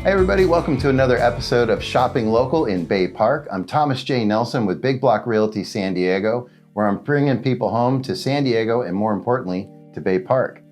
Hey everybody, welcome to another episode of Shopping Local in Bay Park. I'm Thomas J. Nelson with Big Block Realty San Diego, where I'm bringing people home to San Diego and more importantly, to Bay Park.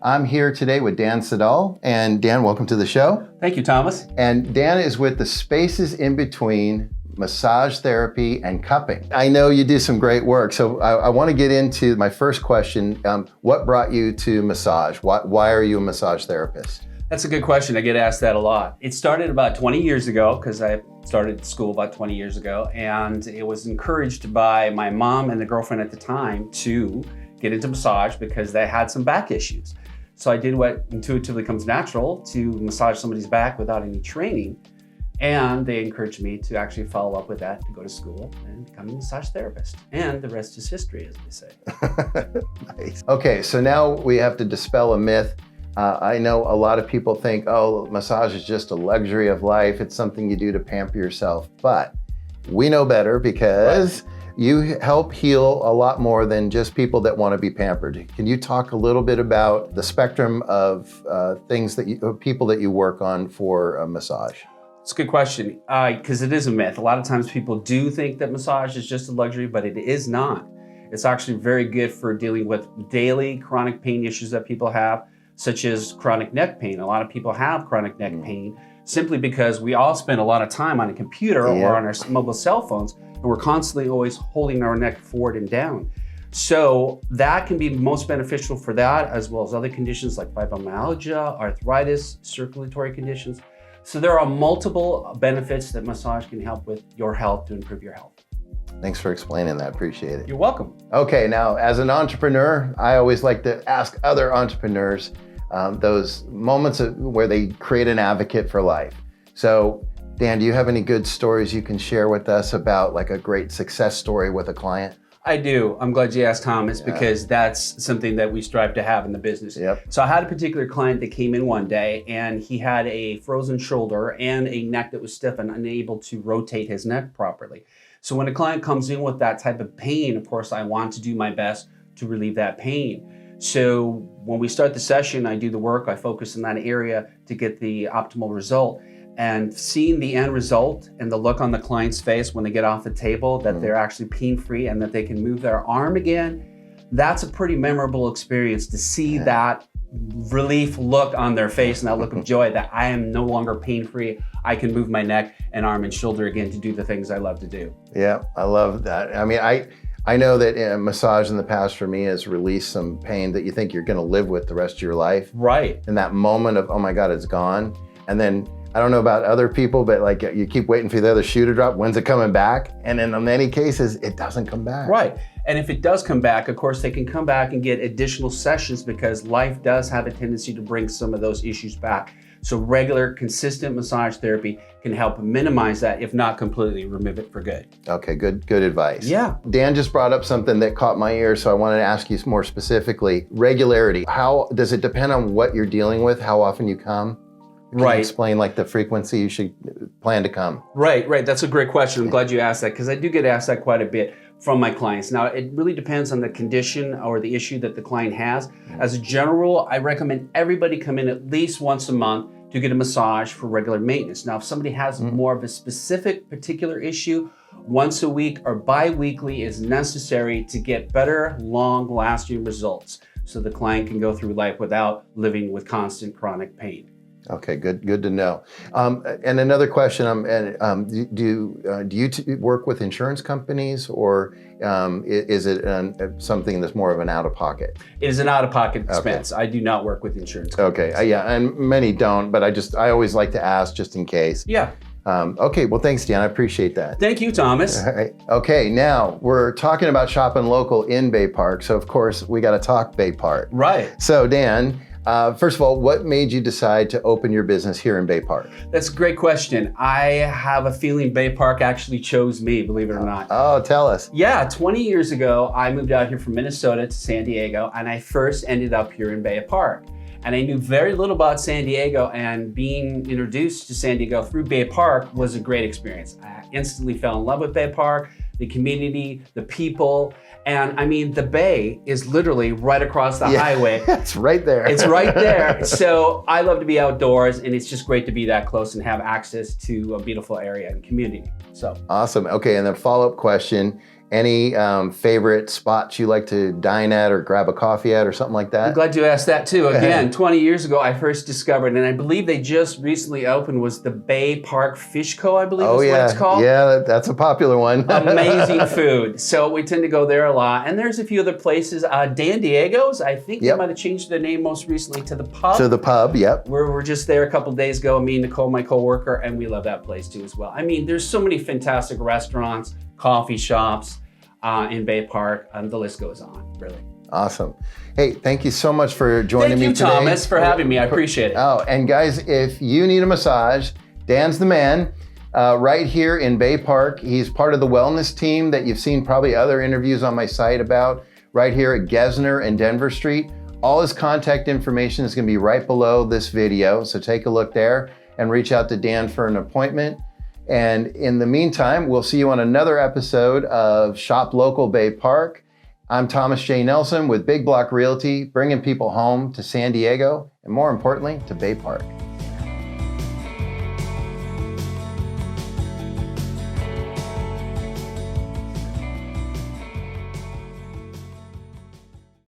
I'm here today with Dan Siddal, and Dan, welcome to the show. Thank you, Thomas. And Dan is with the spaces in between massage therapy and cupping. I know you do some great work, so I want to get into my first question. What brought you to massage? Why are you a massage therapist? That's a good question. I get asked that a lot. It started about 20 years ago because I started school about 20 years ago, and it was encouraged by my mom and the girlfriend at the time to get into massage because they had some back issues. So I did what intuitively comes natural, to massage somebody's back without any training. And they encouraged me to actually follow up with that, to go to school and become a massage therapist. And the rest is history, as we say. Nice. Okay, so now we have to dispel a myth. I know a lot of people think, oh, massage is just a luxury of life. It's something you do to pamper yourself. But we know better because you help heal a lot more than just people that want to be pampered. Can you talk a little bit about the spectrum of people that you work on for a massage? It's a good question, because it is a myth. A lot of times people do think that massage is just a luxury, but it is not. It's actually very good for dealing with daily chronic pain issues that people have, such as chronic neck pain. A lot of people have chronic neck pain simply because we all spend a lot of time on a computer or on our mobile cell phones, and we're constantly always holding our neck forward and down. So that can be most beneficial for that, as well as other conditions like fibromyalgia, arthritis, circulatory conditions. So there are multiple benefits that massage can help with your health to improve your health. Thanks for explaining that. Appreciate it. You're welcome. Okay, now as an entrepreneur, I always like to ask other entrepreneurs those moments where they create an advocate for life. So Dan, do you have any good stories you can share with us about like a great success story with a client? I do. I'm glad you asked, Thomas, because that's something that we strive to have in the business. Yep. So I had a particular client that came in one day and he had a frozen shoulder and a neck that was stiff and unable to rotate his neck properly. So when a client comes in with that type of pain, of course, I want to do my best to relieve that pain. So when we start the session, I do the work, I focus in that area to get the optimal result. And seeing the end result and the look on the client's face when they get off the table, that they're actually pain-free and that they can move their arm again, that's a pretty memorable experience to see that relief look on their face and that look of joy that I am no longer pain-free. I can move my neck and arm and shoulder again to do the things I love to do. Yeah, I love that. I mean, I know that massage in the past for me has released some pain that you think you're going to live with the rest of your life. Right. And that moment of, oh my God, it's gone. And then I don't know about other people, but like you keep waiting for the other shoe to drop. When's it coming back? And in many cases, it doesn't come back. Right. And if it does come back, of course, they can come back and get additional sessions because life does have a tendency to bring some of those issues back. So regular, consistent massage therapy can help minimize that, if not completely remove it for good. Okay, good advice. Yeah. Dan just brought up something that caught my ear, so I wanted to ask you more specifically. Regularity. How does it depend on what you're dealing with, how often you come? Can you explain like the frequency you should plan to come? Right. That's a great question. I'm glad you asked that because I do get asked that quite a bit from my clients. Now, it really depends on the condition or the issue that the client has. As a general rule, I recommend everybody come in at least once a month to get a massage for regular maintenance. Now, if somebody has more of a specific particular issue, once a week or bi-weekly is necessary to get better, long-lasting results so the client can go through life without living with constant chronic pain. Okay, good to know. And another question: do you work with insurance companies, or is it something that's more of an out-of-pocket? It is an out-of-pocket expense. Okay. I do not work with insurance companies. Okay, yeah, and many don't, but I always like to ask just in case. Yeah. Okay, well, thanks, Dan. I appreciate that. Thank you, Thomas. All right. Okay, now we're talking about shopping local in Bay Park, so of course we got to talk Bay Park. Right. So, Dan. First of all, what made you decide to open your business here in Bay Park? That's a great question. I have a feeling Bay Park actually chose me, believe it or not. Oh, tell us. Yeah, 20 years ago, I moved out here from Minnesota to San Diego, and I first ended up here in Bay Park. And I knew very little about San Diego, and being introduced to San Diego through Bay Park was a great experience. I instantly fell in love with Bay Park, the community, the people. And I mean, the bay is literally right across the highway. It's right there. It's right there. So I love to be outdoors, and it's just great to be that close and have access to a beautiful area and community. So awesome. Okay, and then follow-up question. Any favorite spots you like to dine at or grab a coffee at or something like that? I'm glad you asked that too. Again, 20 years ago, I first discovered, and I believe they just recently opened, was the Bay Park Fish Co., I believe is what it's called. Yeah, that's a popular one. Amazing food. So we tend to go there a lot. And there's a few other places. Dan Diego's, I think they might have changed their name most recently to The Pub. To The Pub, yep. We're just there a couple of days ago, me and Nicole, my coworker, and we love that place too as well. I mean, there's so many fantastic restaurants, coffee shops, in Bay Park, the list goes on, really. Awesome. Hey, thank you so much for joining me today. Thank you, Thomas, for having me. I appreciate it. Oh, and guys, if you need a massage, Dan's the man. Right here in Bay Park. He's part of the wellness team that you've seen probably other interviews on my site about, right here at Gesner and Denver Street. All his contact information is going to be right below this video, so take a look there and reach out to Dan for an appointment. And in the meantime, we'll see you on another episode of Shop Local Bay Park. I'm Thomas J. Nelson with Big Block Realty, bringing people home to San Diego and more importantly, to Bay Park.